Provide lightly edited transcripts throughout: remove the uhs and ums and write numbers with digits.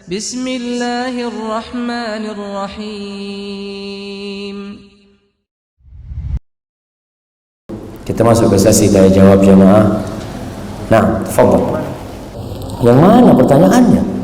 Bismillahirrahmanirrahim. Kita masuk ke sesi tanya jawab jamaah. Nah, tafadhol. Yang mana pertanyaannya?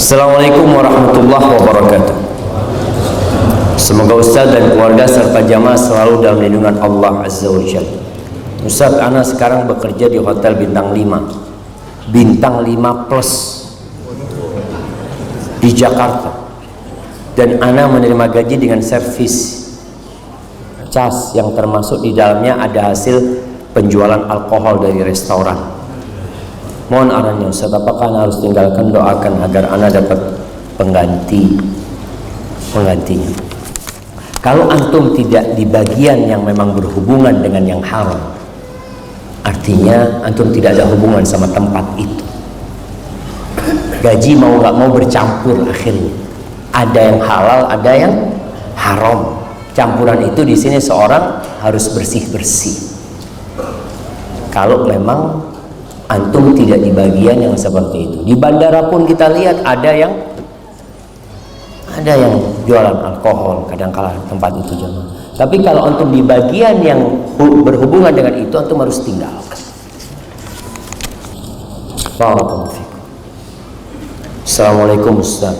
Assalamualaikum warahmatullahi wabarakatuh. Semoga Ustaz dan keluarga serta jamaah selalu dalam lindungan Allah Azza wa Jalla. Ustaz, ana sekarang bekerja di hotel bintang 5 bintang 5 plus di Jakarta, dan ana menerima gaji dengan servis cas yang termasuk di dalamnya ada hasil penjualan alkohol dari restoran. Mohon arahannya Ustaz, apakah ana harus tinggalkan? Doakan agar ana dapat penggantinya. Kalau antum tidak di bagian yang memang berhubungan dengan yang haram, artinya antum tidak ada hubungan sama tempat itu. Gaji mau nggak mau bercampur akhirnya. Ada yang halal, ada yang haram. Campuran itu di sini seorang harus bersih-bersih. Kalau memang antum tidak di bagian yang seperti itu. Di bandara pun kita lihat ada yang jualan alkohol kadang-kala tempat itu jemaah. Tapi kalau antum di bagian yang berhubungan dengan itu, antum harus tinggalkan. Barakallahu fikum. Assalamualaikum Ustaz.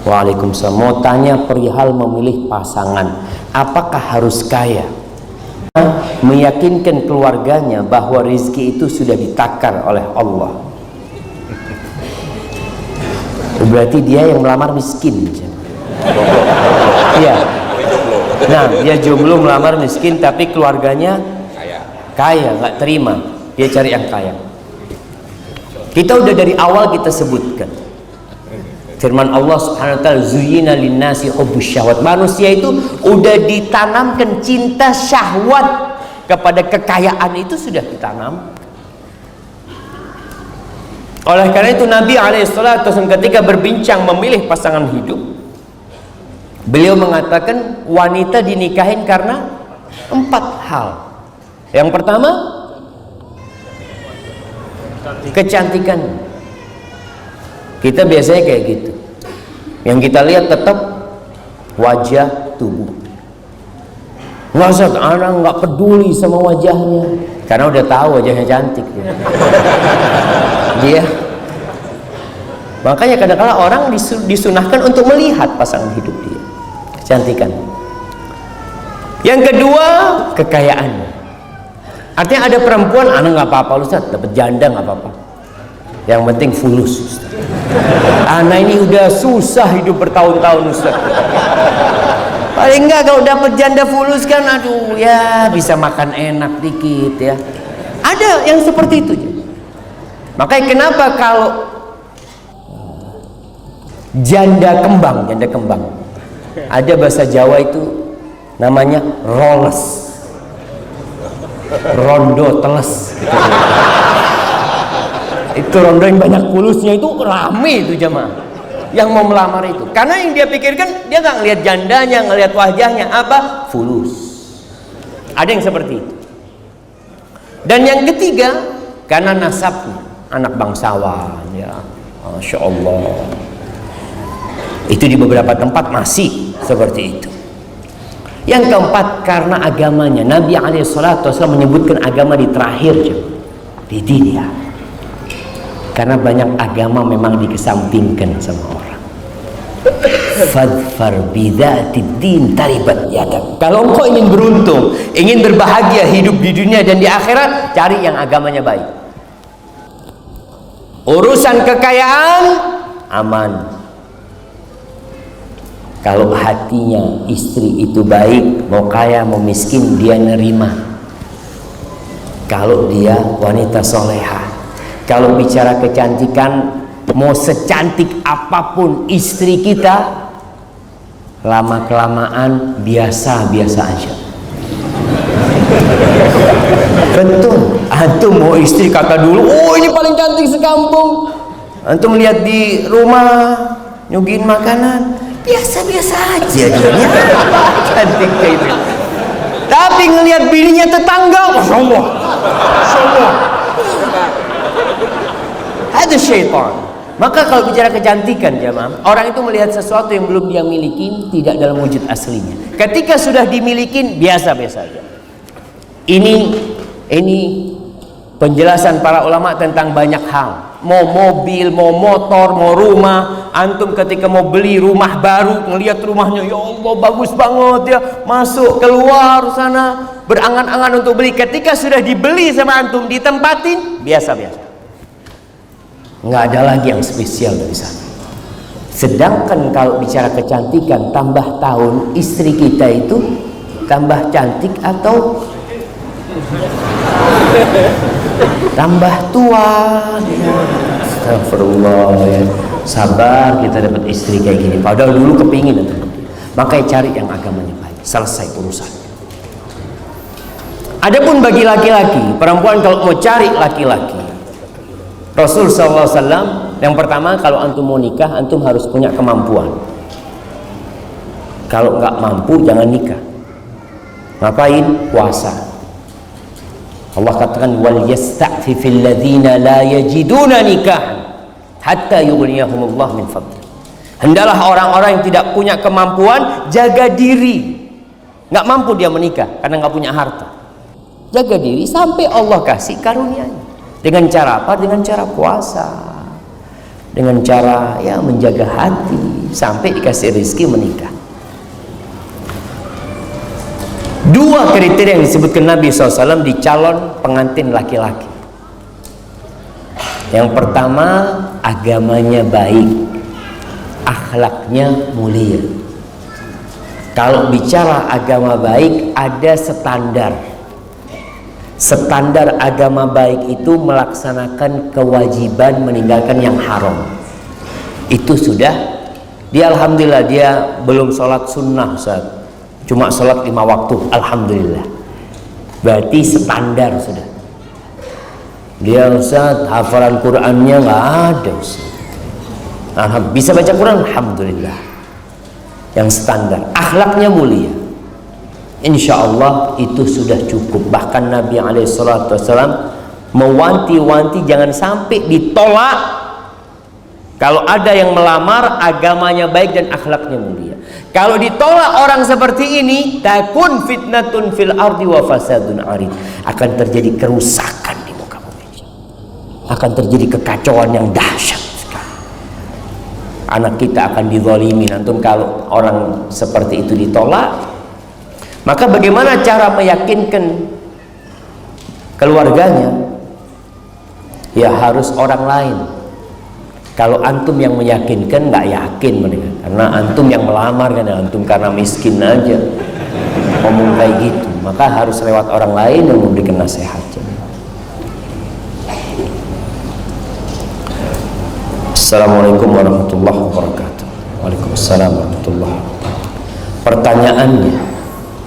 Waalaikumsalam. Mau tanya perihal memilih pasangan, apakah harus kaya? Meyakinkan keluarganya bahwa rezeki itu sudah ditakar oleh Allah. Berarti dia yang melamar miskin. Iya. Nah, dia jomblo melamar miskin, tapi keluarganya kaya, nggak terima. Dia cari yang kaya. Kita udah dari awal kita sebutkan. Firman Allah Subhanahu wa taala, "Zuyyina lin-nasi hubbus syahwat." Manusia itu udah ditanamkan cinta syahwat kepada kekayaan, itu sudah ditanam. Oleh karena itu Nabi alaihissalam ketika berbincang memilih pasangan hidup, beliau mengatakan wanita dinikahin karena 4 hal. Yang pertama, kecantikan. Kita biasanya kayak gitu. Yang kita lihat tetap wajah, tubuh. Nggak usah, anak nggak peduli sama wajahnya, karena udah tahu wajahnya cantik. Dia. Makanya kadang-kadang orang disunahkan untuk melihat pasangan hidup dia, kecantikan. Yang kedua, kekayaan. Artinya ada perempuan, anak nggak apa-apa Ustaz, dapat janda nggak apa-apa. Yang penting fulus Ustaz. Anak ini udah susah hidup bertahun-tahun Ustaz. Paling enggak kalau dapat janda fulus kan, aduh ya bisa makan enak dikit ya. Ada yang seperti itu. Makanya kenapa kalau janda kembang, ada bahasa Jawa itu namanya roles, rondo teles. Itu rondo yang banyak fulusnya, itu rame itu jemaah yang mau melamar itu, karena yang dia pikirkan, dia nggak ngelihat jandanya, ngelihat wajahnya, apa? Fulus. Ada yang seperti itu. Dan yang ketiga, karena nasabnya, anak bangsawan ya, Masya Allah. Itu di beberapa tempat masih seperti itu. Yang keempat, karena agamanya. Nabi SAW menyebutkan agama di terakhir, di dunia. Karena banyak agama memang dikesampingkan sama orang. Fadfar bidzatid din taribat yadak. Kalau engkau ingin beruntung, ingin berbahagia hidup di dunia dan di akhirat, cari yang agamanya baik. Urusan kekayaan aman. Kalau hatinya istri itu baik, mau kaya mau miskin dia nerima. Kalau dia wanita solehah. Kalau bicara kecantikan, mau secantik apapun istri kita, lama-kelamaan biasa-biasa aja. Betul, Antum mau istri kata dulu, oh ini paling cantik sekampung. Antum lihat di rumah nyuguhin makanan, biasa-biasa aja dia. Cantik kayak itu. Tapi ngelihat bininya tetangga, Masya Allah. Ada syaitan. Maka kalau bicara kecantikan jamaah, orang itu melihat sesuatu yang belum dia miliki tidak dalam wujud aslinya. Ketika sudah dimiliki biasa-biasa aja. Ini penjelasan para ulama tentang banyak hal. Mau mobil, mau motor, mau rumah. Antum ketika mau beli rumah baru, ngelihat rumahnya, ya Allah bagus banget ya, masuk keluar sana berangan-angan untuk beli. Ketika sudah dibeli sama antum, ditempatin biasa-biasa. Nggak ada lagi yang spesial dari sana. Sedangkan kalau bicara kecantikan, tambah tahun istri kita itu tambah cantik atau tambah tua? Astagfirullah ya. Sabar kita dapat istri kayak gini. Padahal dulu kepingin. Makanya cari yang agamanya baik. Selesai urusannya. Adapun bagi laki-laki, perempuan kalau mau cari laki-laki, Rasul SAW yang pertama, kalau antum mau nikah, antum harus punya kemampuan. Kalau nggak mampu jangan nikah. Ngapain? Puasa. Allah katakan wal yasta'fifil ladzina la yajiduna nikahan hatta yughniyahumullah min fadli. Hendaklah orang-orang yang tidak punya kemampuan jaga diri. Nggak mampu dia menikah karena nggak punya harta. Jaga diri sampai Allah kasih karunia-Nya. Dengan cara apa? Dengan cara puasa. Dengan cara ya menjaga hati sampai dikasih rezeki menikah. Dua kriteria yang disebutkan Nabi SAW di calon pengantin laki-laki. Yang pertama, agamanya baik, akhlaknya mulia. Kalau bicara agama baik, ada standar. Standar agama baik itu melaksanakan kewajiban, meninggalkan yang haram. Itu sudah. Dia alhamdulillah dia belum sholat sunnah, Ustaz. Cuma sholat 5 waktu, alhamdulillah. Berarti standar sudah. Dia Ustaz hafalan Qurannya nggak ada Ustaz. Bisa baca Quran, alhamdulillah. Yang standar, akhlaknya mulia. Insya Allah itu sudah cukup. Bahkan Nabi SAW mewanti-wanti jangan sampai ditolak. Kalau ada yang melamar agamanya baik dan akhlaknya mulia. Kalau ditolak orang seperti ini, takun fitnatun fil ardi wa fasadun arid. Akan terjadi kerusakan di muka bumi. Akan terjadi kekacauan yang dahsyat sekali. Anak kita akan dizalimi. Antum kalau orang seperti itu ditolak, maka bagaimana cara meyakinkan keluarganya? Ya harus orang lain. Kalau antum yang meyakinkan, nggak yakin mereka. Karena antum yang melamar kan, antum karena miskin aja ngomong kayak gitu. Maka harus lewat orang lain yang memberikan nasihatnya. Assalamualaikum warahmatullahi wabarakatuh. Waalaikumsalam warahmatullahi wabarakatuh. Pertanyaannya,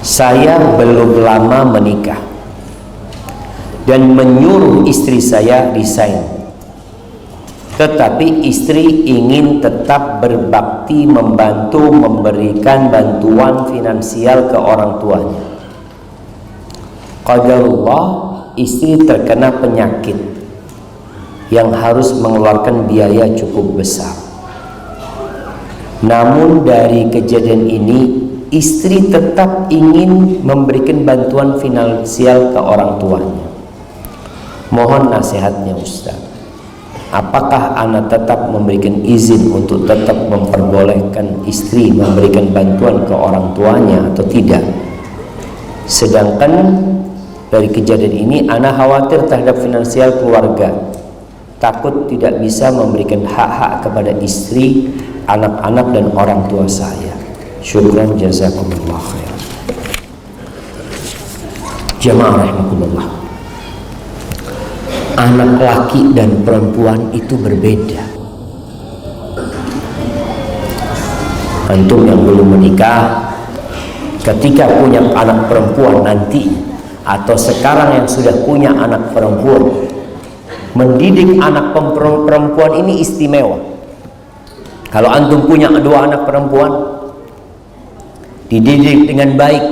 saya belum lama menikah dan menyuruh istri saya resign. Tetapi istri ingin tetap berbakti, membantu, memberikan bantuan finansial ke orang tuanya. Qadarullah, istri terkena penyakit yang harus mengeluarkan biaya cukup besar. Namun dari kejadian ini, istri tetap ingin memberikan bantuan finansial ke orang tuanya. Mohon nasihatnya Ustaz. Apakah anak tetap memberikan izin untuk tetap memperbolehkan istri memberikan bantuan ke orang tuanya atau tidak? Sedangkan dari kejadian ini anak khawatir terhadap finansial keluarga, takut tidak bisa memberikan hak-hak kepada istri, anak-anak dan orang tua saya. Syukran jazakumullah khair. Jamaah rahimakumullah. Anak laki dan perempuan itu berbeda. Antum yang belum menikah, ketika punya anak perempuan nanti atau sekarang yang sudah punya anak perempuan, mendidik anak perempuan ini istimewa. Kalau antum punya 2 anak perempuan, dididik dengan baik,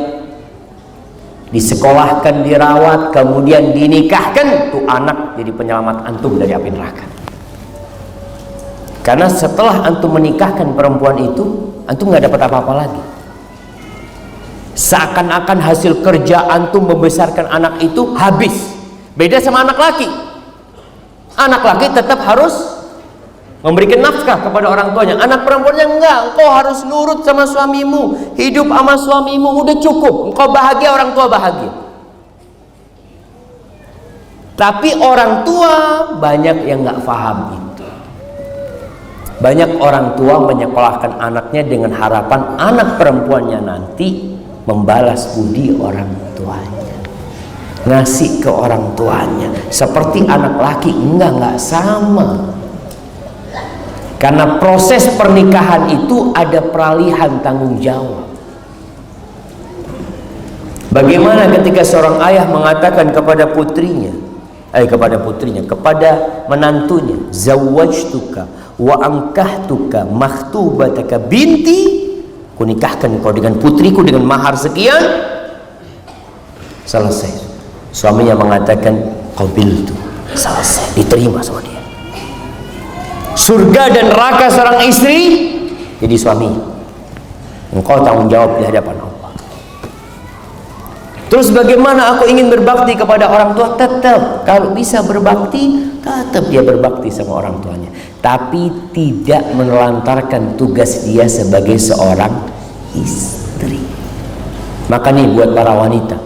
disekolahkan, dirawat, kemudian dinikahkan, tuh anak jadi penyelamat antum dari api neraka. Karena setelah antum menikahkan perempuan itu, antum nggak dapat apa-apa lagi. Seakan-akan hasil kerja antum membesarkan anak itu habis. Beda sama anak laki. Anak laki tetap harus memberikan nafkah kepada orang tuanya. Anak perempuannya enggak, engkau harus nurut sama suamimu, hidup sama suamimu, udah cukup. Engkau bahagia, orang tua bahagia. Tapi orang tua banyak yang nggak paham itu. Banyak orang tua menyekolahkan anaknya dengan harapan anak perempuannya nanti membalas budi orang tuanya, ngasih ke orang tuanya. Seperti anak laki, enggak sama. Karena proses pernikahan itu ada peralihan tanggung jawab. Bagaimana ketika seorang ayah mengatakan kepada kepada menantunya, zawwajtuka wa ankahtuka makhtubataka binti, kunikahkan kau dengan putriku dengan mahar sekian. Selesai. Suaminya mengatakan qabiltu, selesai, diterima sama dia. Surga dan neraka seorang istri jadi suami. Engkau tanggung jawab di hadapan Allah. Terus bagaimana aku ingin berbakti kepada orang tua? Tetap, kalau bisa berbakti, tetap dia berbakti sama orang tuanya. Tapi tidak menelantarkan tugas dia sebagai seorang istri. Maka nih buat para wanita,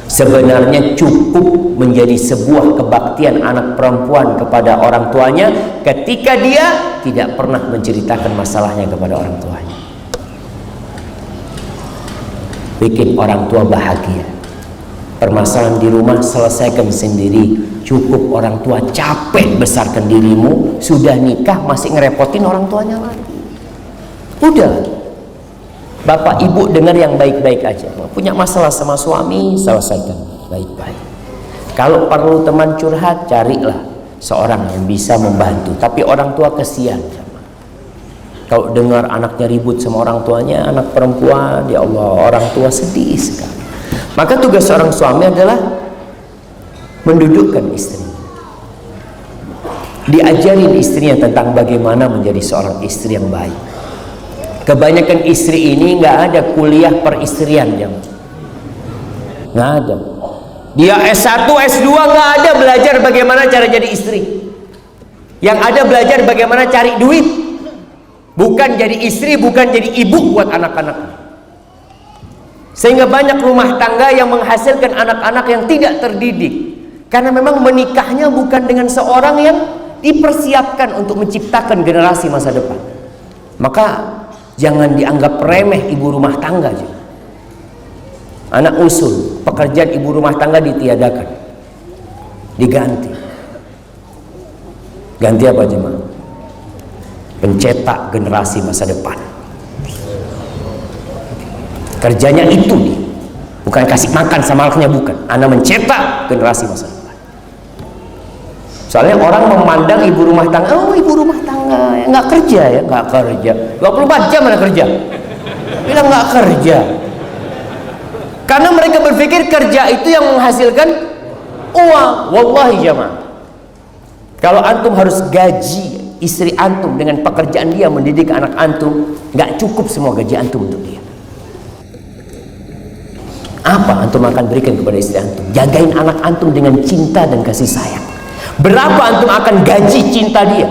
sebenarnya cukup menjadi sebuah kebaktian anak perempuan kepada orang tuanya ketika dia tidak pernah menceritakan masalahnya kepada orang tuanya. Bikin orang tua bahagia. Permasalahan di rumah selesaikan sendiri. Cukup orang tua capek besarkan dirimu, sudah nikah masih ngerepotin orang tuanya lagi. Udah, bapak ibu dengar yang baik-baik aja. Punya masalah sama suami, selesaikan baik-baik. Kalau perlu teman curhat, carilah seorang yang bisa membantu. Tapi orang tua kesian. Kalau dengar anaknya ribut sama orang tuanya, anak perempuan, ya Allah, orang tua sedih sekali. Maka tugas seorang suami adalah mendudukkan istri, diajarin istrinya tentang bagaimana menjadi seorang istri yang baik. Kebanyakan istri ini nggak ada kuliah peristrian, nggak ada. Dia S1, S2 nggak ada belajar bagaimana cara jadi istri. Yang ada belajar bagaimana cari duit. Bukan jadi istri, bukan jadi ibu buat anak-anak. Sehingga banyak rumah tangga yang menghasilkan anak-anak yang tidak terdidik. Karena memang menikahnya bukan dengan seorang yang dipersiapkan untuk menciptakan generasi masa depan. Maka jangan dianggap remeh ibu rumah tangga. Anak usul, pekerjaan ibu rumah tangga ditiadakan, diganti. Ganti apa jemaah? Pencetak generasi masa depan. Kerjanya itu nih, bukan kasih makan sama anaknya, bukan. Anda mencetak generasi masa depan. Soalnya orang memandang ibu rumah tangga, oh ibu rumah tangga nggak kerja ya, nggak kerja. 24 jam mana kerja? Bilang nggak kerja. Karena mereka berpikir kerja itu yang menghasilkan uang. Wallahi jamaah, kalau antum harus gaji istri antum dengan pekerjaan dia mendidik anak antum, nggak cukup semua gaji antum untuk dia. Apa antum akan berikan kepada istri antum? Jagain anak antum dengan cinta dan kasih sayang. Berapa antum akan gaji cinta dia?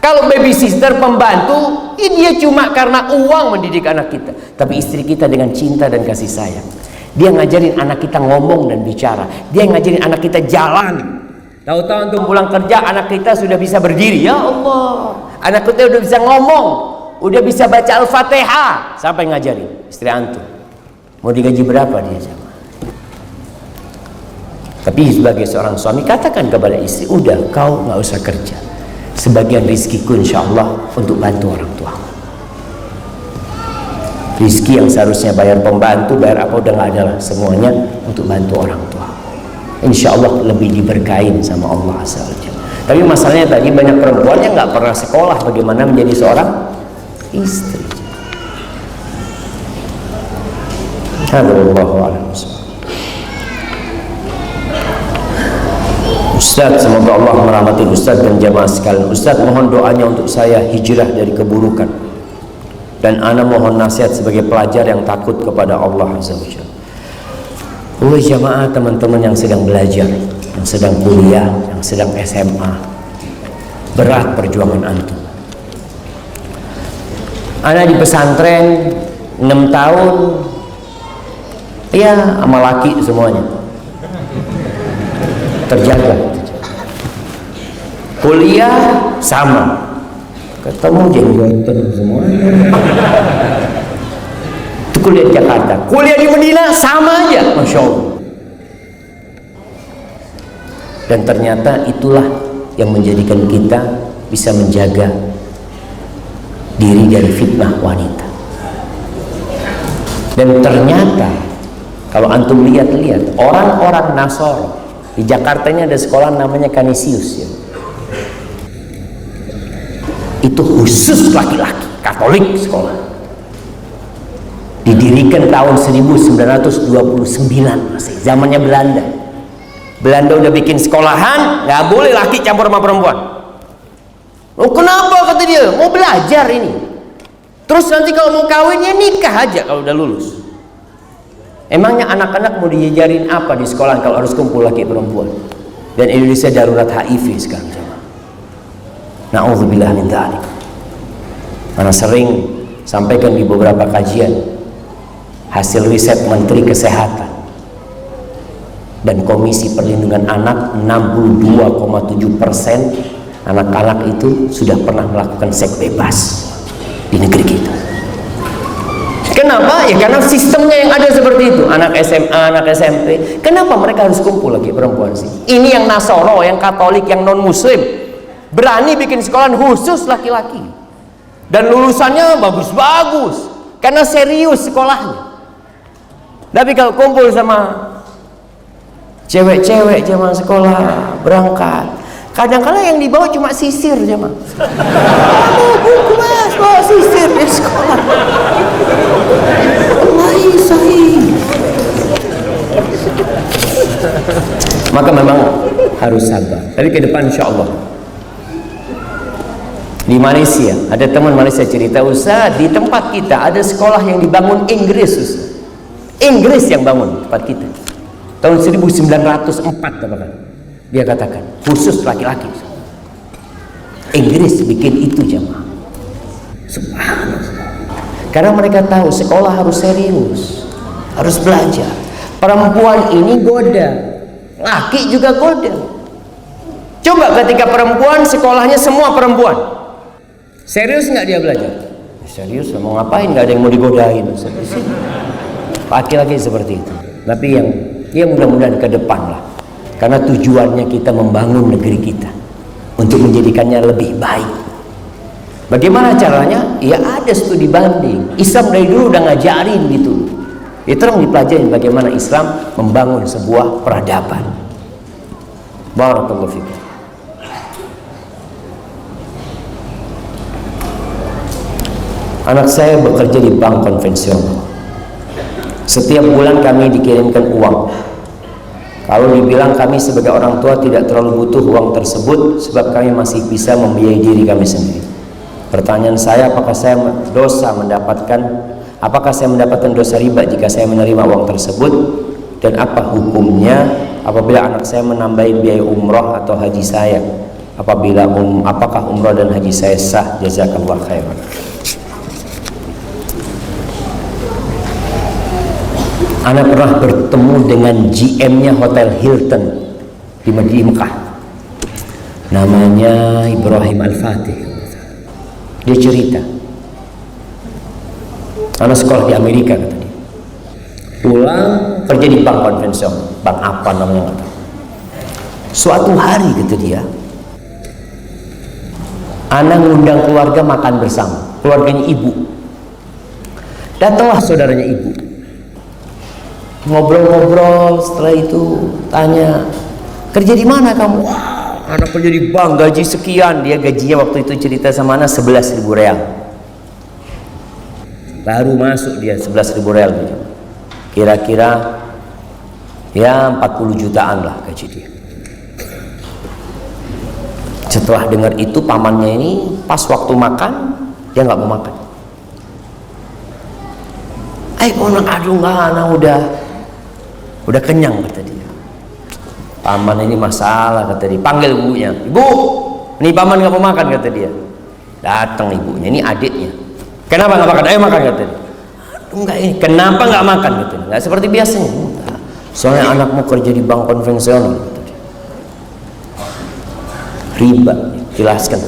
Kalau babysitter, pembantu, dia cuma karena uang mendidik anak kita. Tapi istri kita dengan cinta dan kasih sayang, dia ngajarin anak kita ngomong dan bicara. Dia ngajarin anak kita jalan. Tahu-tahu antum pulang kerja, anak kita sudah bisa berdiri. Ya Allah, anak kita udah bisa ngomong, udah bisa baca Al-Fatihah. Siapa yang ngajarin? Istri antum. Mau digaji berapa dia sama? Tapi sebagai seorang suami, katakan kepada istri, udah kau nggak usah kerja. Sebagian rizkiku insya Allah untuk bantu orang tua. Rizki yang seharusnya bayar pembantu, bayar apa, udah nggak ada lah, semuanya untuk bantu orang tua. Insya Allah lebih diberkahin sama Allah Azza wa Jalla. Tapi masalahnya tadi banyak perempuan yang nggak pernah sekolah bagaimana menjadi seorang istri. Allahu a'lam. Ustaz, semoga Allah merahmati Ustaz dan jamaah sekalian. Ustaz, mohon doanya untuk saya hijrah dari keburukan, dan ana mohon nasihat sebagai pelajar yang takut kepada Allah Azza wa Jalla. Jamaah, teman-teman yang sedang belajar, yang sedang kuliah, yang sedang SMA, berat perjuangan antum. Ana di pesantren 6 tahun, ya sama laki semuanya terjaga. Kuliah sama, ketemu jenggotan semuanya. Itu kuliah di Jakarta. Kuliah di Medina sama aja, Masya Allah. Dan ternyata itulah yang menjadikan kita bisa menjaga diri dari fitnah wanita. Dan ternyata kalau antum lihat-lihat, orang-orang Nasoro di Jakarta ini ada sekolah namanya Canisius ya. Itu khusus laki-laki, Katolik sekolah. Didirikan tahun 1929, masih zamannya Belanda. Belanda udah bikin sekolahan, nggak boleh laki campur sama perempuan. Oh kenapa, kata dia, mau belajar ini. Terus nanti kalau mau kawinnya nikah aja kalau udah lulus. Emangnya anak-anak mau diajarin apa di sekolah kalau harus kumpul laki perempuan? Dan Indonesia darurat HIV sekarang. Na'udzubillah min dzalik. Karena sering sampaikan di beberapa kajian hasil riset Menteri Kesehatan dan Komisi Perlindungan Anak, 62,7% anak-anak itu sudah pernah melakukan seks bebas di negeri kita. Kenapa? Ya karena sistemnya yang ada seperti itu. Anak SMA, anak SMP, kenapa mereka harus kumpul lagi perempuan sih? Ini yang Nasoro, yang Katolik, yang non Muslim berani bikin sekolah khusus laki-laki, dan lulusannya bagus-bagus karena serius sekolahnya. Tapi kalau kumpul sama cewek-cewek zaman sekolah berangkat, kadang-kadang yang dibawa cuma sisir zaman. Buku mas, bawa sisir di sekolah. Maka memang harus sabar. Tapi ke depan insya Allah. Di Malaysia, ada teman Malaysia cerita, Ustaz, di tempat kita ada sekolah yang dibangun Inggris, Ustaz. Inggris yang bangun tempat kita. Tahun 1904 kan? Dia katakan, khusus laki-laki. Inggris bikin itu jamaah. Subhanallah. Karena mereka tahu sekolah harus serius, harus belajar. Perempuan ini goda, laki juga goda. Coba ketika perempuan sekolahnya semua perempuan, serius nggak dia belajar? Serius, mau ngapain? Nggak ada yang mau digodain. Laki-laki seperti itu. Tapi yang ya mudah-mudahan ke depan lah, karena tujuannya kita membangun negeri kita untuk menjadikannya lebih baik. Bagaimana caranya? Ya ada studi banding. Islam dari dulu udah ngajarin gitu. Itu orang dipelajari bagaimana Islam membangun sebuah peradaban. Barakallahu fikum. Anak saya bekerja di bank konvensional. Setiap bulan kami dikirimkan uang. Kalau dibilang kami sebagai orang tua tidak terlalu butuh uang tersebut, sebab kami masih bisa membiayai diri kami sendiri. Pertanyaan saya, apakah saya mendapatkan dosa riba jika saya menerima uang tersebut, dan apa hukumnya apabila anak saya menambahi biaya umroh atau haji saya? Apakah umroh dan haji saya sah? Jazakallah khairan. Ana pernah bertemu dengan GM-nya Hotel Hilton di Mekah. Namanya Ibrahim Al-Fatih. Dia cerita, ana sekolah di Amerika kata dia. Pulang kerja di bank konvensional, bank apa namanya nggak tahu. Suatu hari kata dia, ana ngundang keluarga makan bersama, keluarganya ibu. Datanglah saudaranya ibu, ngobrol-ngobrol. Setelah itu tanya, kerja di mana kamu? Wah, anak kerja di bank, gaji sekian. Dia gajinya waktu itu cerita sama anak 11.000 real. Baru masuk dia 11.000 real gitu. Kira-kira ya 40 jutaan lah gaji dia. Setelah dengar itu pamannya ini pas waktu makan dia nggak mau makan. Anak, aduh nggak, anak udah kenyang, kata dia. Paman ini masalah, kata dia. Panggil ibunya, ibu, nih paman nggak mau makan, kata dia. Datang ibunya, ini adiknya. Kenapa nggak makan? Ayo makan, kata dia. Enggak, ini kenapa nggak makan, kata dia. Nggak seperti biasanya. Soalnya anakmu kerja di bank konvensional, kata dia. Riba, jelaskan.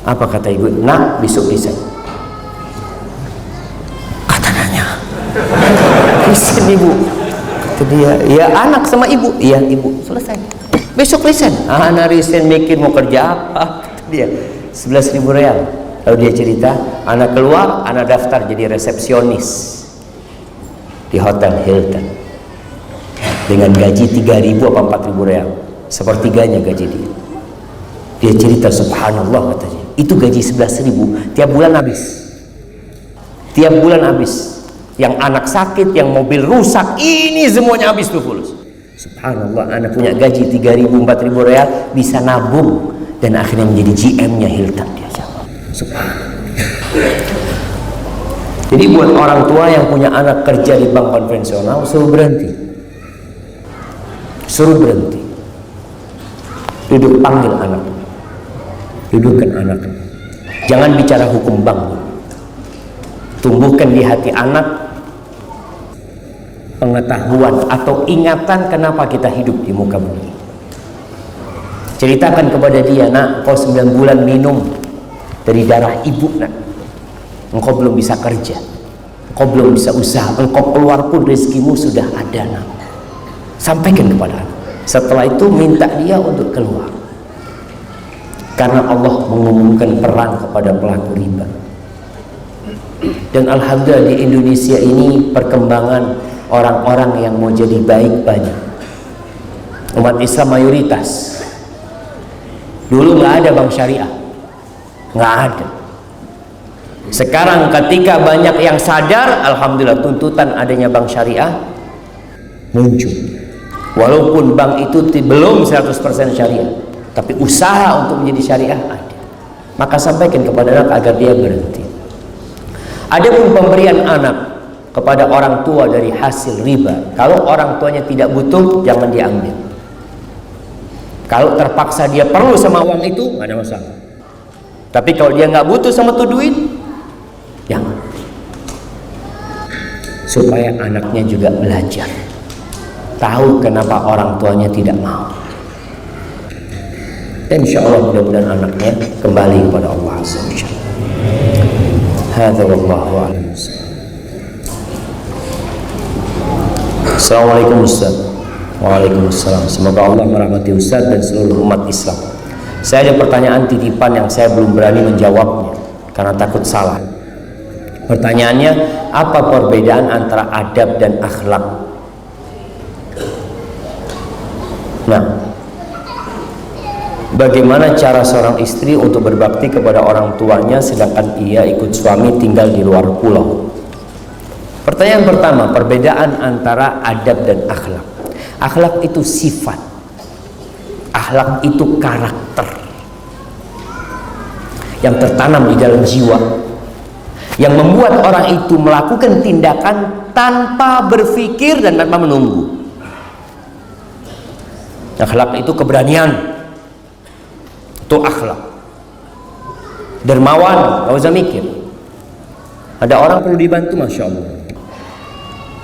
Apa kata ibu? Nak, besok resign. Resign ibu, kata dia. Ya anak sama ibu, iya ibu, selesai. Besok resign. Anak resign mikir mau kerja apa, kata dia. 11.000 real. Lalu dia cerita, anak keluar, anak daftar jadi resepsionis di Hotel Hilton dengan gaji 3.000 apa 4.000 real, sepertiganya gaji dia. Dia cerita, subhanallah, katanya, itu gaji 11.000 tiap bulan habis. Tiap bulan habis. Yang anak sakit, yang mobil rusak, ini semuanya habis tuh fulus. Subhanallah, anak punya gaji 3.000 4.000 real bisa nabung dan akhirnya menjadi GM-nya Hilton dia. Subhanallah. Jadi buat orang tua yang punya anak kerja di bank konvensional, suruh berhenti. Suruh berhenti. Duduk, panggil anak. Dudukkan anak. Jangan bicara hukum bank. Tumbuhkan di hati anak pengetahuan atau ingatan kenapa kita hidup di muka bumi. Ceritakan kepada dia, nak, kau 9 bulan minum dari darah ibu, nak. Engkau belum bisa kerja, engkau belum bisa usaha, engkau keluar pun rezekimu sudah ada, nak. Sampaikan kepada anak. Setelah itu minta dia untuk keluar, karena Allah mengumumkan perang kepada pelaku riba. Dan alhamdulillah di Indonesia ini perkembangan orang-orang yang mau jadi baik banyak. Umat Islam mayoritas. Dulu nggak ada bank syariah, nggak ada. Sekarang ketika banyak yang sadar, alhamdulillah tuntutan adanya bank syariah muncul. Walaupun bank itu belum 100% syariah, tapi usaha untuk menjadi syariah ada. Maka sampaikan kepada anak agar dia berhenti. Adapun pemberian anak kepada orang tua dari hasil riba, kalau orang tuanya tidak butuh, jangan diambil. Kalau terpaksa dia perlu sama uang itu, nggak ada masalah. Tapi kalau dia nggak butuh sama tuh duit, jangan. Supaya anaknya juga belajar, tahu kenapa orang tuanya tidak mau. Dan insya Allah mudah-mudahan anaknya kembali kepada Allah Azza wa Jalla. Hadza wallahu a'lam. Assalamualaikum Ustaz. Waalaikumsalam. Semoga Allah merahmati Ustaz dan seluruh umat Islam. Saya ada pertanyaan titipan yang saya belum berani menjawabnya karena takut salah. Pertanyaannya, apa perbedaan antara adab dan akhlak? Nah, bagaimana cara seorang istri untuk berbakti kepada orang tuanya sedangkan ia ikut suami tinggal di luar pulau? Pertanyaan pertama, perbedaan antara adab dan akhlak. Akhlak itu sifat, akhlak itu karakter yang tertanam di dalam jiwa, yang membuat orang itu melakukan tindakan tanpa berpikir dan tanpa menunggu. Akhlak itu keberanian, itu akhlak. Dermawan, gak usah mikir. Ada orang perlu dibantu, Masya Allah.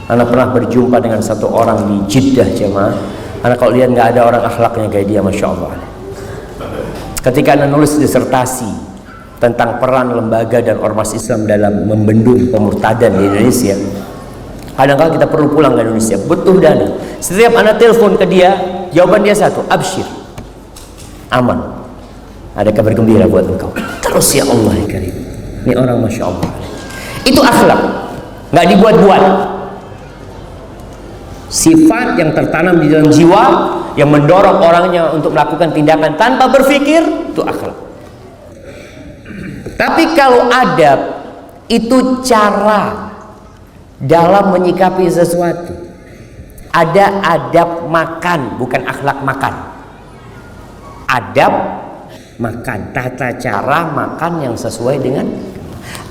Anak pernah berjumpa dengan satu orang di Jeddah, jemaah. Anak kalau lihat nggak ada orang akhlaknya kayak dia, Masya Allah. Ketika anak nulis disertasi tentang peran lembaga dan ormas Islam dalam membendung pemurtadan di Indonesia, kadang-kadang kita perlu pulang ke Indonesia, butuh dana. Setiap anak telepon ke dia, jawaban dia satu, absyir, aman, ada kabar gembira buat engkau. Terus ya Allah ya Karim. Ini orang Masya Allah. Itu akhlak. nggak dibuat-buat. Sifat yang tertanam di dalam jiwa yang mendorong orangnya untuk melakukan tindakan tanpa berpikir, itu akhlak. Tapi kalau adab itu cara dalam menyikapi sesuatu. Ada adab makan, bukan akhlak makan. Adab makan, tata cara makan yang sesuai dengan.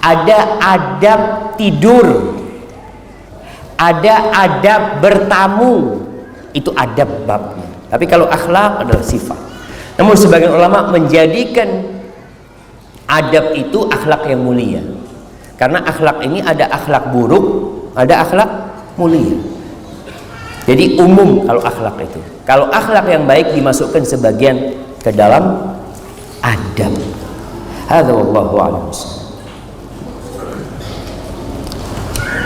Ada adab tidur, ada adab bertamu, itu adab babnya. Tapi kalau akhlak adalah sifat. Namun sebagian ulama menjadikan adab itu akhlak yang mulia. Karena akhlak ini ada akhlak buruk, ada akhlak mulia. Jadi umum kalau akhlak itu. Kalau akhlak yang baik dimasukkan sebagian ke dalam adab. Hadza wallahu a'lam.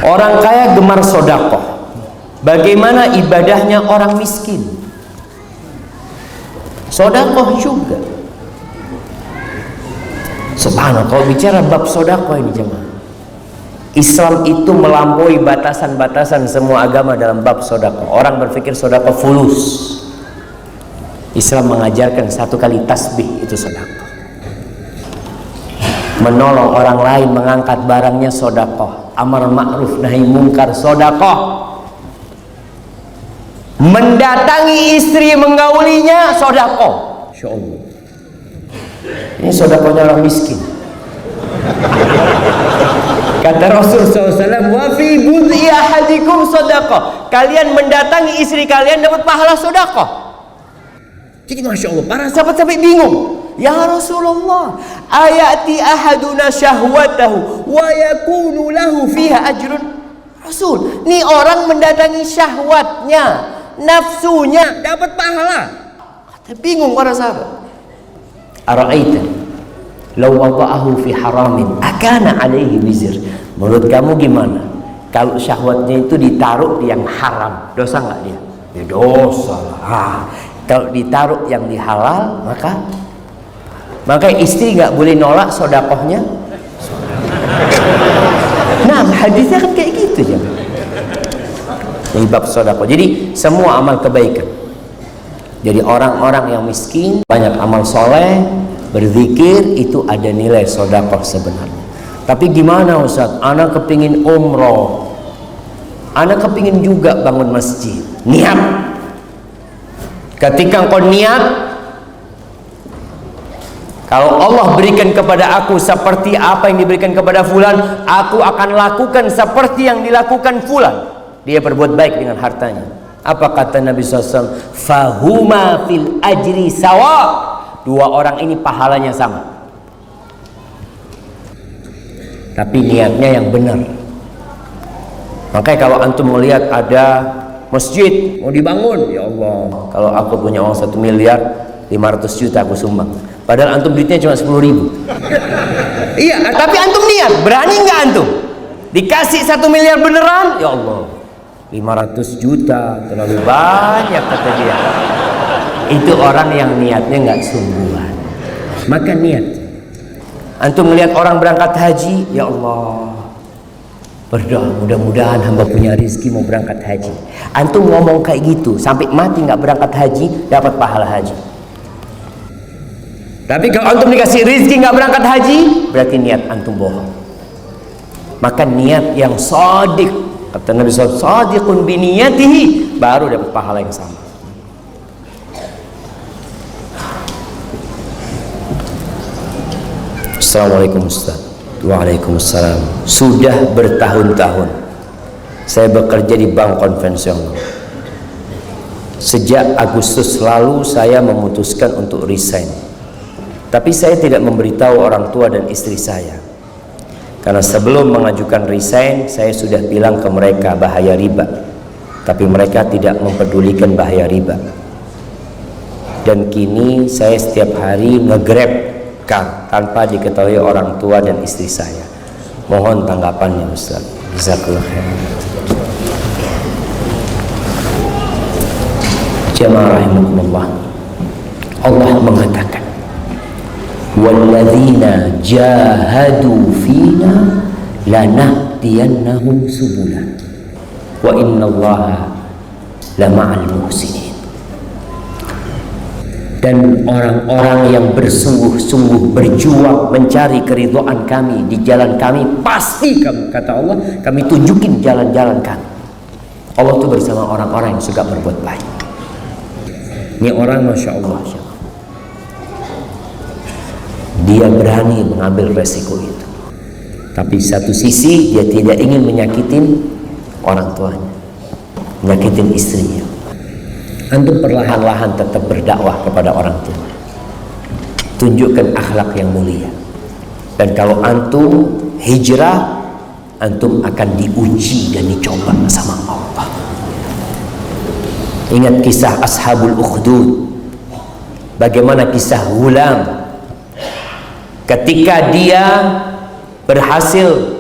Orang kaya gemar sedekah. Bagaimana ibadahnya orang miskin? Sedekah juga. Subhanallah, kalau bicara bab sedekah ini jemaah, Islam itu melampaui batasan-batasan semua agama dalam bab sedekah. Orang berpikir sedekah fulus. Islam mengajarkan satu kali tasbih itu sedekah. Menolong orang lain mengangkat barangnya sedekah. Amar ma'ruf nahi mungkar sedekah. Mendatangi istri menggaulinya sedekah. Insyaallah. Ini sedekahnya orang miskin. Kata Rasul SAW, wa fi bud'i ahadikum sedekah. Kalian mendatangi istri kalian dapat pahala sedekah. Jadi Masya Allah, para sahabat sampai bingung. Ya Rasulullah, ayati ahaduna syahwatahu wa yakunu lahu fiha ajrun. Rasul, ini orang mendatangi syahwatnya, nafsunya, dapat pahala. Kata bingung para sahabat. Ara'aita law wada'ahu fi haramin akana alaihi wizr. Menurut kamu gimana kalau syahwatnya itu ditaruh di yang haram, dosa nggak dia? Ya dosa. Kalau ditaruh yang di halal, maka istri nggak boleh nolak sedekahnya. Nah, hadisnya kan kayak gitu ya. Ini bab sedekah. Jadi semua amal kebaikan. Jadi orang-orang yang miskin banyak amal soleh, berzikir, itu ada nilai sedekah sebenarnya. Tapi gimana Ustaz? Anak kepingin umroh, anak kepingin juga bangun masjid. Niat. Ketika engkau niat, kalau Allah berikan kepada aku seperti apa yang diberikan kepada fulan, aku akan lakukan seperti yang dilakukan fulan. Dia berbuat baik dengan hartanya. Apa kata Nabi SAW? Fahuma fil ajri sawa. Dua orang ini pahalanya sama. Tapi niatnya yang benar. Makanya kalau antum melihat ada masjid mau dibangun, ya Allah, kalau aku punya uang 1 miliar 500 juta aku sumbang. Padahal antum duitnya cuma 10.000. Iya, tapi antum niat, berani nggak antum? Dikasih 1 miliar beneran, ya Allah, 500 juta terlalu banyak kata dia. Itu orang yang niatnya nggak sungguhan. Maka niat. Antum melihat orang berangkat haji, ya Allah, berdoa mudah-mudahan hamba punya rezeki mau berangkat haji. Antum ngomong kayak gitu sampai mati nggak berangkat haji, dapat pahala haji. Tapi kalau antum dikasih rezeki nggak berangkat haji, berarti niat antum bohong. Maka niat yang shadiq, kata Nabi SAW, shadiqun biniyatihi, baru dapat pahala yang sama. Assalamualaikum Ustaz. Waalaikumsalam. Sudah bertahun-tahun saya bekerja di bank konvensional. Sejak Agustus lalu saya memutuskan untuk resign. Tapi saya tidak memberitahu orang tua dan istri saya. Karena sebelum mengajukan resign, saya sudah bilang ke mereka bahaya riba. Tapi mereka tidak mempedulikan bahaya riba. Dan kini saya setiap hari nge-grab car tanpa diketahui orang tua dan istri saya. Mohon tanggapannya Ustaz. Jazakallahu khairan. Jamaah rahimakumullah, Allah mengatakan, walladzina jahadu fina lanah lanahdiyannahum subulana wa innallaha lama'al muhsinin. Dan orang-orang yang bersungguh-sungguh berjuang mencari keridhaan kami di jalan kami, pasti kami, kata Allah, kami tunjukin jalan-jalan kami. Allah itu bersama orang-orang yang suka berbuat baik. Ini orang Masya Allah, dia berani mengambil resiko itu. Tapi satu sisi dia tidak ingin menyakitin orang tuanya, menyakitin istrinya. Antum perlahan-lahan tetap berdakwah kepada orang tua, tunjukkan akhlak yang mulia. Dan kalau antum hijrah, antum akan diuji dan dicoba sama Allah. Ingat kisah Ashabul Ukhdud, bagaimana kisah Ghulam ketika dia berhasil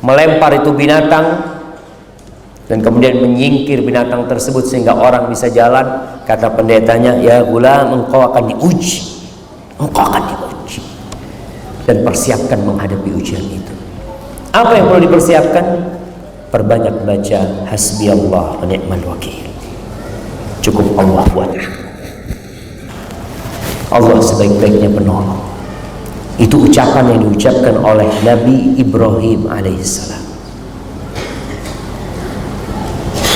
melempar itu binatang dan kemudian menyingkir binatang tersebut sehingga orang bisa jalan. Kata pendetanya, ya Ghulam, engkau akan diuji, engkau akan diuji, dan persiapkan menghadapi ujian itu. Apa yang perlu dipersiapkan? Perbanyak baca hasbiyallah wa ni'mal wakil. Cukup Allah buat aku, Allah sebaik-baiknya penolong. Itu ucapan yang diucapkan oleh Nabi Ibrahim alaihissalam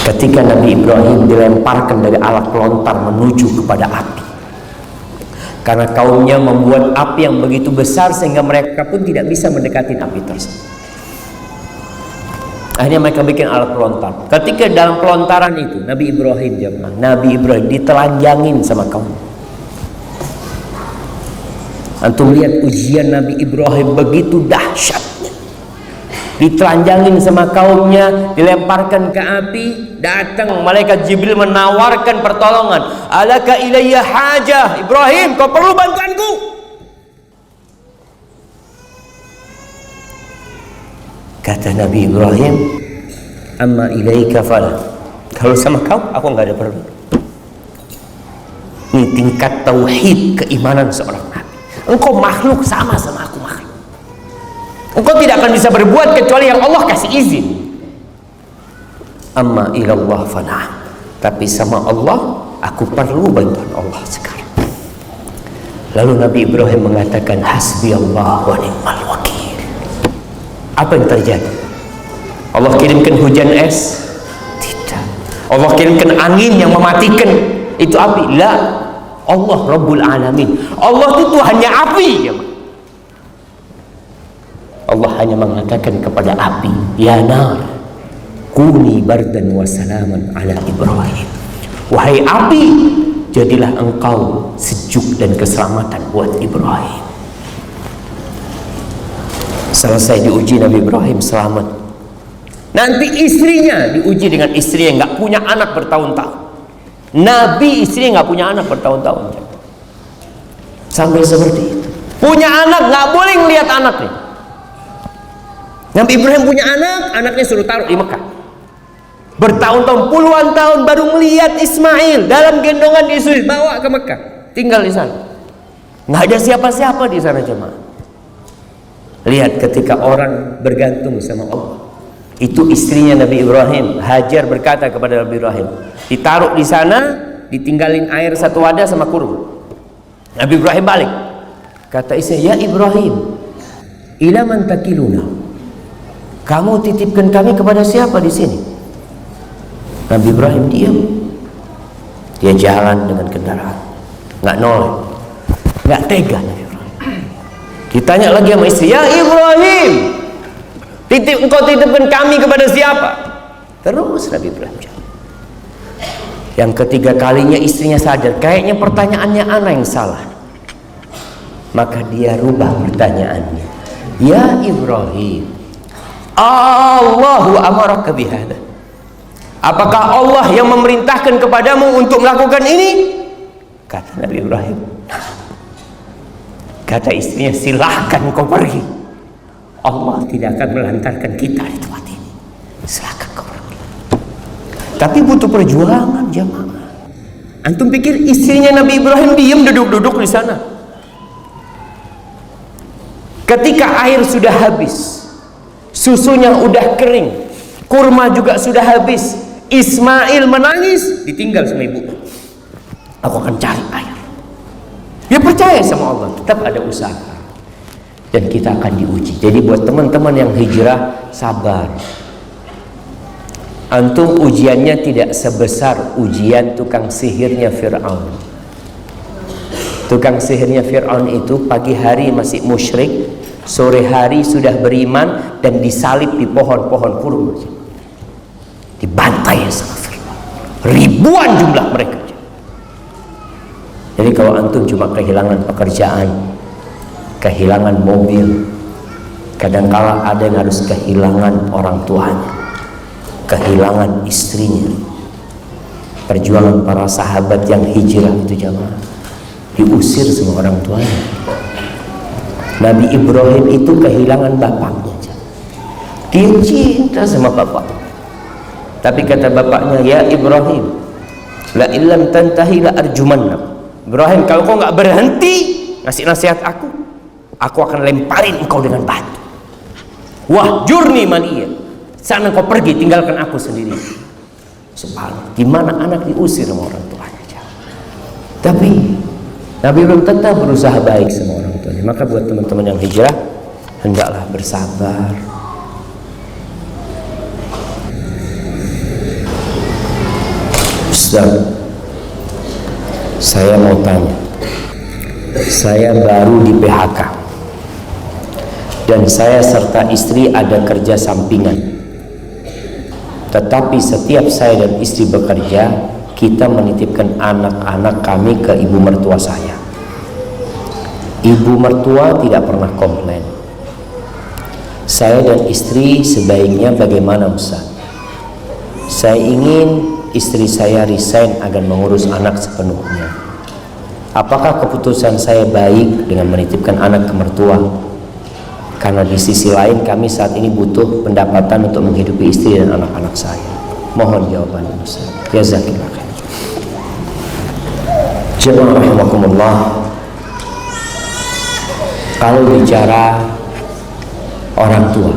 ketika Nabi Ibrahim dilemparkan dari alat pelontar menuju kepada api, karena kaumnya membuat api yang begitu besar sehingga mereka pun tidak bisa mendekati api tersebut. Akhirnya mereka bikin alat pelontar. Ketika dalam pelontaran itu Nabi Ibrahim ditelanjangin sama kaum. Antum lihat ujian Nabi Ibrahim begitu dahsyatnya, ditelanjangin sama kaumnya, dilemparkan ke api. Datang malaikat Jibril menawarkan pertolongan. Alaka ilayya hajah, Ibrahim, kau perlu bantuanku? Kata Nabi Ibrahim, amma ilaika fala, kalau sama kau aku nggak ada perlu. Ini tingkat tauhid keimanan seorang nabi. Engkau makhluk sama aku makhluk. Engkau tidak akan bisa berbuat kecuali yang Allah kasih izin. Amma ilallah fana'am, tapi sama Allah aku perlu bantuan Allah sekarang. Lalu Nabi Ibrahim mengatakan hasbiyallah wa ni'mal wakil. Apa yang terjadi? Allah kirimkan hujan es? Tidak. Allah kirimkan angin yang mematikan itu api? La. Allah Rabbul Alamin. Allah itu Tuhannya api. Allah hanya mengatakan kepada api, ya nar, kuni bardan wa salaman ala Ibrahim. Wahai api, jadilah engkau sejuk dan keselamatan buat Ibrahim. Selesai diuji Nabi Ibrahim selamat. Nanti istrinya diuji dengan istri yang nggak punya anak bertahun-tahun. Nabi istrinya nggak punya anak bertahun-tahun. Sampai seperti itu. Punya anak nggak boleh ngelihat anaknya. Nabi Ibrahim punya anak, anaknya suruh taruh di Mekah. Bertahun-tahun, puluhan tahun baru melihat Ismail dalam gendongan disuruh bawa ke Mekah, tinggal di sana. Nggak ada siapa-siapa di sana jemaah. Lihat ketika orang bergantung sama Allah. Itu istrinya Nabi Ibrahim, Hajar, berkata kepada Nabi Ibrahim, ditaruh di sana, ditinggalin air satu wadah sama kurma. Nabi Ibrahim balik, kata istri, ya Ibrahim, ila man takiluna, kamu titipkan kami kepada siapa di sini? Nabi Ibrahim diam. Dia jalan dengan kendaraan, nggak noleh, nggak tega Nabi Ibrahim. Ditanya lagi sama istri, ya Ibrahim, engkau titipkan kami kepada siapa? Terus Nabi Ibrahim jawab. Yang ketiga kalinya istrinya sadar, kayaknya pertanyaannya ana yang salah. Maka dia rubah pertanyaannya, ya Ibrahim, Allahu amaraka bihada, apakah Allah yang memerintahkan kepadamu untuk melakukan ini? Kata Nabi Ibrahim. Kata istrinya, silahkan kau pergi, Allah tidak akan melantarkan kita di tempat ini, silahkan kau pergi. Tapi butuh perjuangan jamaah. Antum pikir istrinya Nabi Ibrahim diam duduk-duduk di sana? Ketika air sudah habis, susunya udah kering, kurma juga sudah habis. Ismail menangis, ditinggal sama ibu. Aku akan cari air. Dia percaya sama Allah, tetap ada usaha. Dan kita akan diuji. Jadi buat teman-teman yang hijrah, sabar. Antum ujiannya tidak sebesar ujian tukang sihirnya Fir'aun. Tukang sihirnya Fir'aun itu pagi hari masih musyrik, sore hari sudah beriman dan disalib di pohon-pohon kurma. Dibantai sama Fir'aun. Ribuan jumlah mereka. Jadi kalau antum cuma kehilangan pekerjaan, kehilangan mobil, kadangkala ada yang harus kehilangan orang tuanya, kehilangan istrinya. Perjuangan para sahabat yang hijrah itu jamaah, diusir sama orang tuanya. Nabi Ibrahim itu kehilangan bapaknya. Dia cinta sama bapak, tapi kata bapaknya, ya Ibrahim, la illam tantahi la arjumannak. Ibrahim, kalau kau nggak berhenti ngasih nasihat aku akan lemparin engkau dengan batu. Wah, jurni mania. Sana kau pergi, tinggalkan aku sendiri. Subhanallah, gimana anak diusir sama orang tuanya. Tapi Nabi Ibrahim tetap berusaha baik sama orang tuanya. Maka buat teman-teman yang hijrah, hendaklah bersabar. Ustaz, saya mau tanya, saya baru di PHK dan saya serta istri ada kerja sampingan, tetapi setiap saya dan istri bekerja, kita menitipkan anak-anak kami ke ibu mertua saya. Ibu mertua tidak pernah komplain. Saya dan istri sebaiknya bagaimana Ustaz? Saya ingin istri saya resign agar mengurus anak sepenuhnya. Apakah keputusan saya baik dengan menitipkan anak ke mertua? Karena di sisi lain kami saat ini butuh pendapatan untuk menghidupi istri dan anak-anak saya. Mohon jawaban Ustaz. Jazakallahu khair. Jemaah rahimakumullah, kalau bicara orang tua,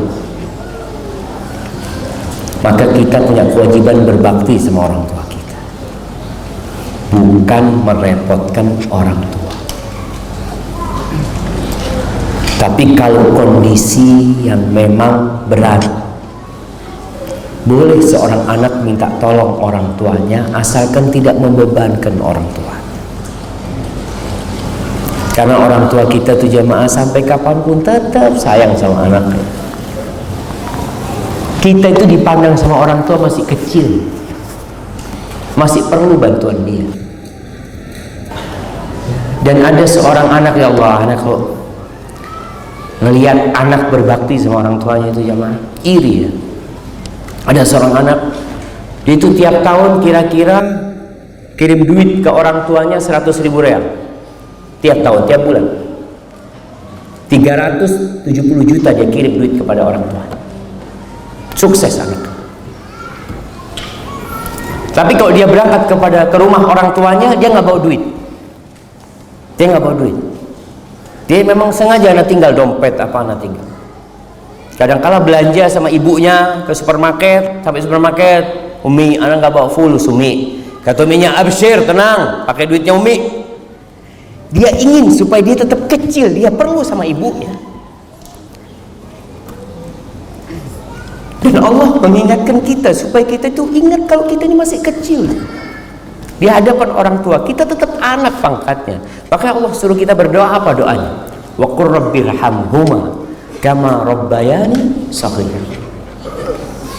maka kita punya kewajiban berbakti sama orang tua kita, bukan merepotkan orang tua. Tapi kalau kondisi yang memang berat, boleh seorang anak minta tolong orang tuanya, asalkan tidak membebankan orang tua. Karena orang tua kita tuh jamaah sampai kapanpun tetap sayang sama anaknya. Kita itu dipandang sama orang tua masih kecil, masih perlu bantuan dia. Dan ada seorang anak, ya Allah, anak kalau ngelihat anak berbakti sama orang tuanya itu jamaah iri ya. Ada seorang anak, dia itu tiap tahun kira-kira kirim duit ke orang tuanya 100.000 real tiap tahun, tiap bulan 370 juta dia kirim duit kepada orang tuanya. Sukses anak. Tapi kalau dia berangkat ke rumah orang tuanya, dia nggak bawa duit. Dia nggak bawa duit. Dia memang sengaja anak tinggal dompet apa anak tinggal. Kadang-kala belanja sama ibunya ke supermarket, sampai supermarket, Umi, anak nggak bawa fulus Umi. Kata Uminya, absyir, tenang, pakai duitnya Umi. Dia ingin supaya dia tetap kecil, dia perlu sama ibunya. Dan Allah mengingatkan kita supaya kita itu ingat kalau kita ini masih kecil. Di hadapan orang tua kita tetap anak pangkatnya. Maka Allah suruh kita berdoa, apa doanya? Wa qur rabbirhamhuma kama rabbayani shaghira.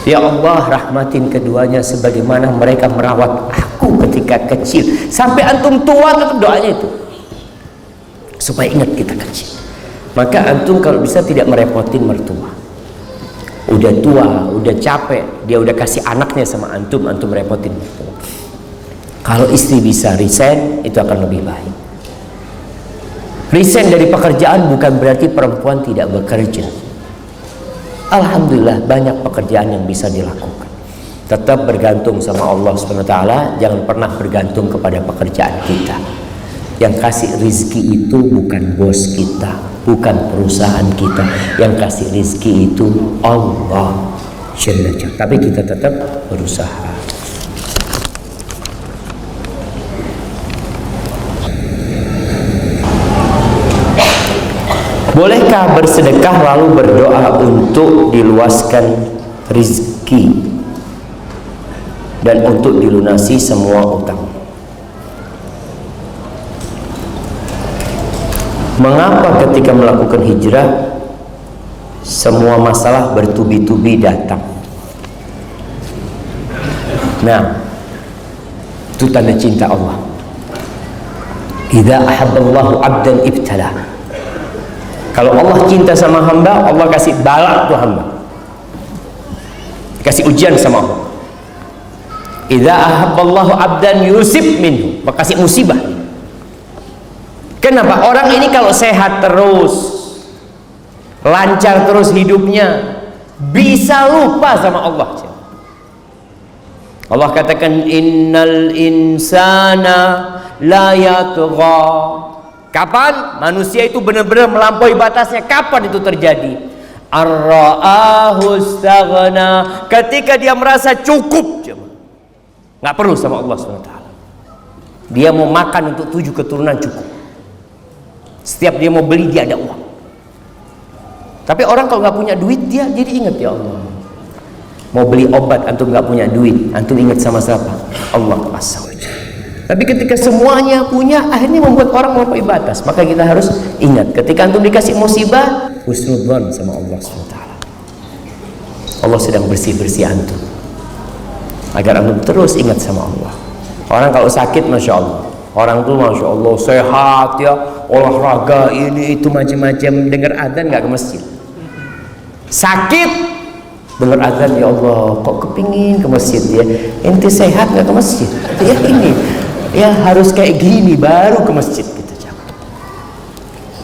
Ya Allah, rahmatin keduanya sebagaimana mereka merawat aku ketika kecil. Sampai antum tua tetap doanya itu. Supaya ingat kita kecil. Maka antum kalau bisa tidak merepotin mertua. Udah tua, udah capek, dia udah kasih anaknya sama antum, antum repotin. Kalau istri bisa resign, itu akan lebih baik. Resign dari pekerjaan bukan berarti perempuan tidak bekerja. Alhamdulillah banyak pekerjaan yang bisa dilakukan. Tetap bergantung sama Allah SWT, jangan pernah bergantung kepada pekerjaan kita. Yang kasih rizki itu bukan bos kita, bukan perusahaan kita. Yang kasih rizki itu Allah Jalla Jalla. Tapi kita tetap berusaha. Bolehkah bersedekah lalu berdoa untuk diluaskan rizki dan untuk dilunasi semua utang? Mengapa ketika melakukan hijrah semua masalah bertubi-tubi datang? Nah, itu tanda cinta Allah. Idza ahabballahu 'abdan ibtalah. Kalau Allah cinta sama hamba, Allah kasih balak tuh hamba, kasih ujian sama Allah. Idza ahabballahu 'abdan yusib minhu, kasih musibah. Kenapa? Orang ini kalau sehat terus, lancar terus hidupnya, bisa lupa sama Allah. Allah katakan innal insana la yatgha. Kapan manusia itu benar-benar melampaui batasnya? Kapan itu terjadi? Ar-ra'ahu istaghna, ketika dia merasa cukup, nggak perlu sama Allah SWT. Dia mau makan untuk 7 keturunan cukup. Setiap dia mau beli dia ada uang. Tapi orang kalau nggak punya duit dia jadi ingat, ya Allah. Mau beli obat antum nggak punya duit, antum ingat sama siapa? Allah SWT. Tapi ketika semuanya punya, akhirnya membuat orang melampaui batas. Maka kita harus ingat, ketika antum dikasih musibah, husnudzon sama Allah SWT. Allah sedang bersih-bersih antum, agar antum terus ingat sama Allah. Orang kalau sakit, Masya Allah, orang tuh Masya Allah sehat ya, olahraga ini itu macam-macam, dengar adzan nggak ke masjid. Sakit, dengar adzan, ya Allah kok kepingin ke masjid ya. Ente sehat nggak ke masjid? Ya ini, ya harus kayak gini baru ke masjid gitu.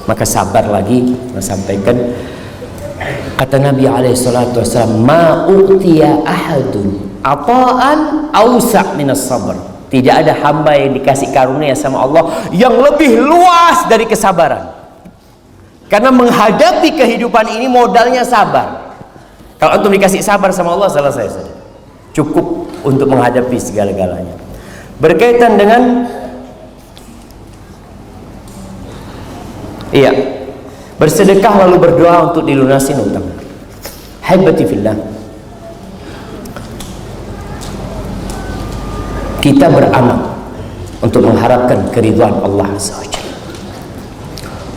Maka sabar lagi, sampaikan kata Nabi SAW, ma u'tiya ahadun ata'an awsa' minas sabr. Tidak ada hamba yang dikasih karunia sama Allah yang lebih luas dari kesabaran. Karena menghadapi kehidupan ini modalnya sabar. Kalau antum dikasih sabar sama Allah, selesai saja. Cukup untuk menghadapi segala-galanya. Berkaitan dengan bersedekah lalu berdoa untuk dilunasi utang. Haibati fillah, kita beramal untuk mengharapkan keridhaan Allah SWT,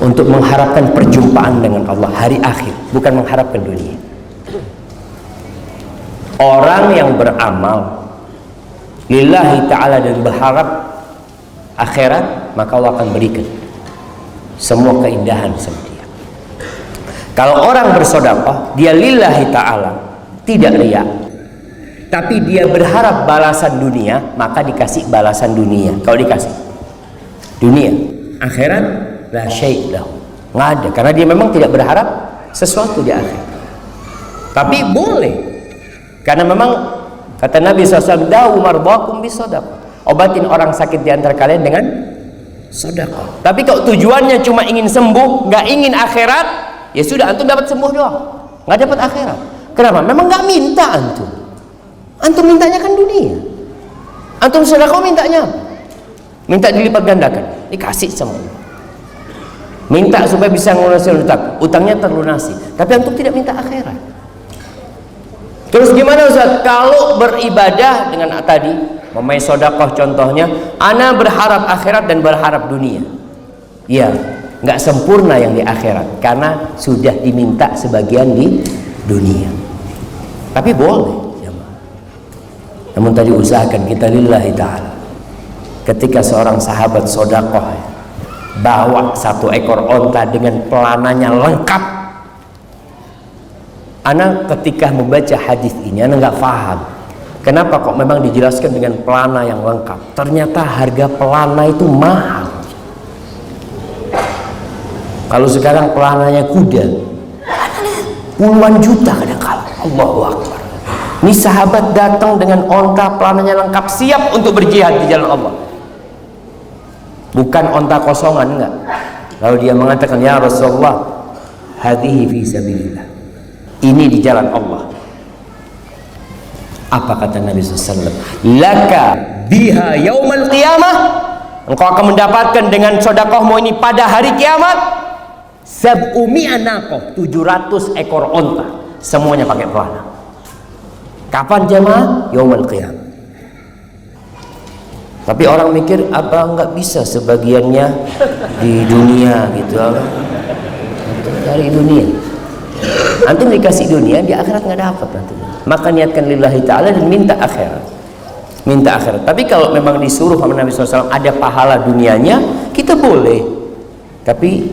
untuk mengharapkan perjumpaan dengan Allah hari akhir, bukan mengharapkan dunia. Orang yang beramal lillahi ta'ala dan berharap akhirat, maka Allah akan berikan semua keindahan sama dia. Kalau orang bersedekah, dia lillahi ta'ala, tidak riya, tapi dia berharap balasan dunia, maka dikasih balasan dunia. Kalau dikasih dunia, akhirat la syai' lahu, nggak ada, karena dia memang tidak berharap sesuatu di akhirat. Tapi boleh, karena memang kata Nabi SAW, dawu marbakum bisadaqah, obatin orang sakit di antara kalian dengan sedekah. Tapi kalau tujuannya cuma ingin sembuh, nggak ingin akhirat, ya sudah, antum dapat sembuh doang, nggak dapat akhirat. Kenapa? Memang nggak minta antum. Antum mintanya kan dunia. Antum sedekah mintanya apa? Minta dilipat gandakan, dikasih sama Allah. Minta supaya bisa melunasi utang, utangnya terlunasi. Tapi antum tidak minta akhirat. Terus gimana Ustaz? Kalau beribadah dengan tadi, memai sedekah contohnya, ana berharap akhirat dan berharap dunia. Ya, nggak sempurna yang di akhirat karena sudah diminta sebagian di dunia. Tapi boleh. Namun tadi usahakan kita lillahi ta'ala. Ketika seorang sahabat sedekah bawa 1 ekor onta dengan pelananya lengkap, ana ketika membaca hadis ini ana nggak paham kenapa kok memang dijelaskan dengan pelana yang lengkap. Ternyata harga pelana itu mahal. Kalau sekarang pelananya kuda puluhan juta kadang-kala. Allahu Akbar. Ini sahabat datang dengan onta pelananya lengkap, siap untuk berjihad di jalan Allah. Bukan onta kosongan, enggak. Lalu dia mengatakan, ya Rasulullah, hadhihi fi sabilillah, ini di jalan Allah. Apa kata Nabi SAW? Laka biha yaumal qiyamah, engkau akan mendapatkan dengan sedekahmu ini pada hari kiamat sab'umi anaqah, 700 ekor onta, semuanya pakai pelana. Kapan jemaah? Yaumal qiyamah. Tapi orang mikir, apa nggak bisa sebagiannya di dunia gitu, dari dunia. Antum dikasih dunia, di akhirat nggak dapat nanti. Maka niatkan lillahi ta'ala dan minta akhirat. Minta akhirat. Tapi kalau memang disuruh sama Nabi SAW ada pahala dunianya, kita boleh. Tapi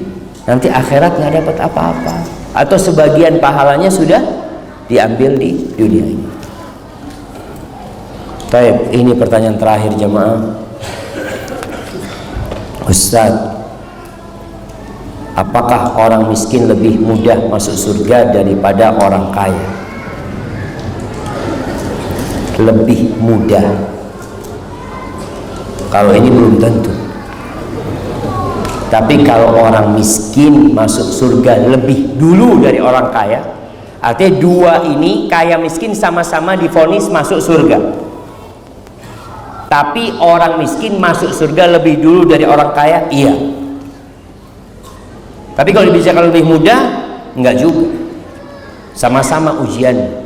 nanti akhirat nggak dapat apa-apa. Atau sebagian pahalanya sudah diambil di dunia ini. Baik, ini pertanyaan terakhir jemaah. Ustaz, apakah orang miskin lebih mudah masuk surga daripada orang kaya? Lebih mudah. Kalau ini belum tentu. Tapi kalau orang miskin masuk surga lebih dulu dari orang kaya, artinya dua ini, kaya miskin sama-sama divonis masuk surga. Tapi orang miskin masuk surga lebih dulu dari orang kaya, iya. Tapi kalau dibicarakan lebih mudah, enggak juga. Sama-sama ujian.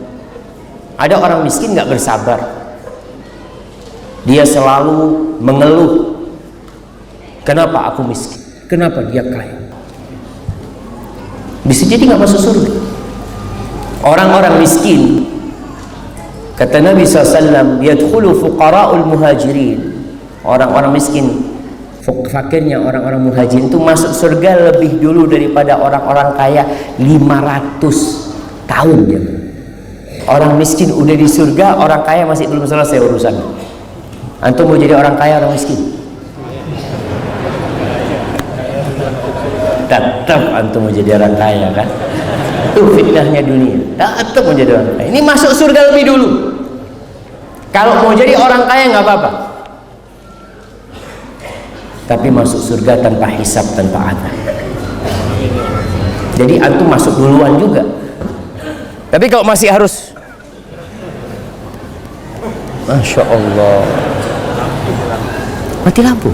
Ada orang miskin enggak bersabar. Dia selalu mengeluh. Kenapa aku miskin? Kenapa dia kaya? Bisa jadi enggak masuk surga. Orang-orang miskin, kata Nabi SAW, yadkhulu fuqara'ul muhajirin, orang-orang miskin, fakirnya orang-orang muhajirin itu masuk surga lebih dulu daripada orang-orang kaya 500 tahun ya. Orang miskin udah di surga, orang kaya masih belum selesai urusan. Antum mau jadi orang kaya, orang miskin? Tetap antum mau jadi orang kaya kan? Itu fitnahnya dunia. Tetap mau jadi orang kaya. Ini masuk surga lebih dulu. Kalau mau jadi orang kaya nggak apa-apa. Tapi masuk surga tanpa hisab, tanpa adab. Jadi antum masuk duluan juga. Tapi kalau masih harus, Masya Allah, mati lampu.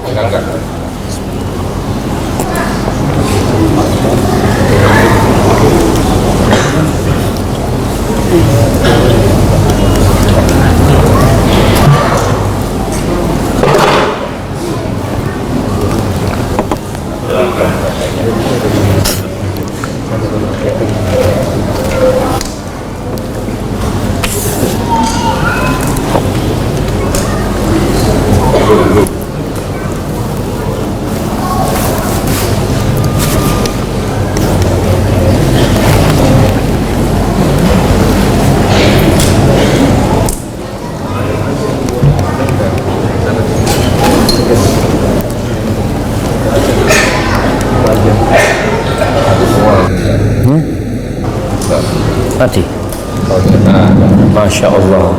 Mati. Masya Allah.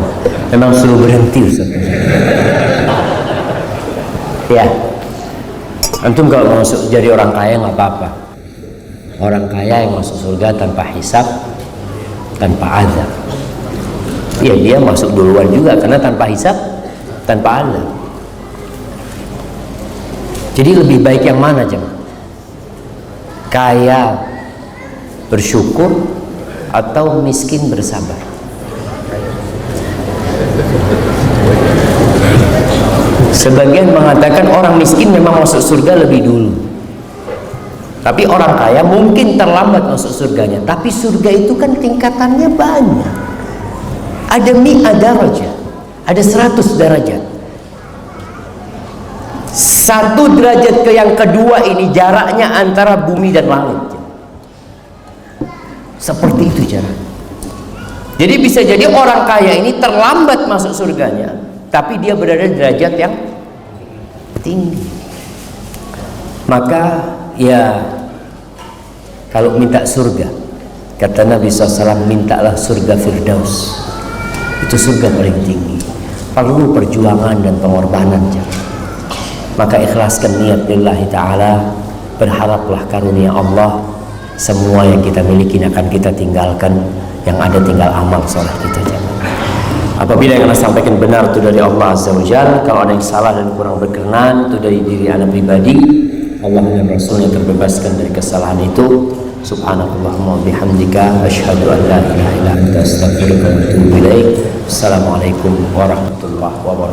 Memang suruh berhenti Ustaz. Ya. Antum kalau masuk jadi orang kaya nggak apa-apa. Orang kaya yang masuk surga tanpa hisab, tanpa azab. Ya dia masuk duluan juga karena tanpa hisab, tanpa azab. Jadi lebih baik yang mana jemaah? Kaya bersyukur atau miskin bersabar? Sebagian mengatakan orang miskin memang masuk surga lebih dulu, tapi orang kaya mungkin terlambat masuk surganya. Tapi surga itu kan tingkatannya banyak, ada 100 derajat, ada 100 derajat. Satu derajat ke yang kedua ini jaraknya antara bumi dan langit. Seperti itu cara. Jadi bisa jadi orang kaya ini terlambat masuk surganya, tapi dia berada di derajat yang tinggi. Maka ya kalau minta surga, kata Nabi SAW, mintalah surga Firdaus. Itu surga paling tinggi. Perlu perjuangan dan pengorbanan. Maka ikhlaskan niat lillahi ta'ala, berharaplah karunia Allah. Semua yang kita miliki akan kita tinggalkan, yang ada tinggal amal soleh kita jemaah. Apabila yang anda sampaikan benar itu dari Allah Azza wa Jalla, kalau ada yang salah dan kurang berkenan itu dari diri anda pribadi, Allah dan Rasulnya terbebaskan dari kesalahan itu. Subhanakallahumma bihamdika asyhadu an la ilaha illa anta astaghfiruka wa atubu ilaik. Assalamualaikum warahmatullahi wabarakatuh.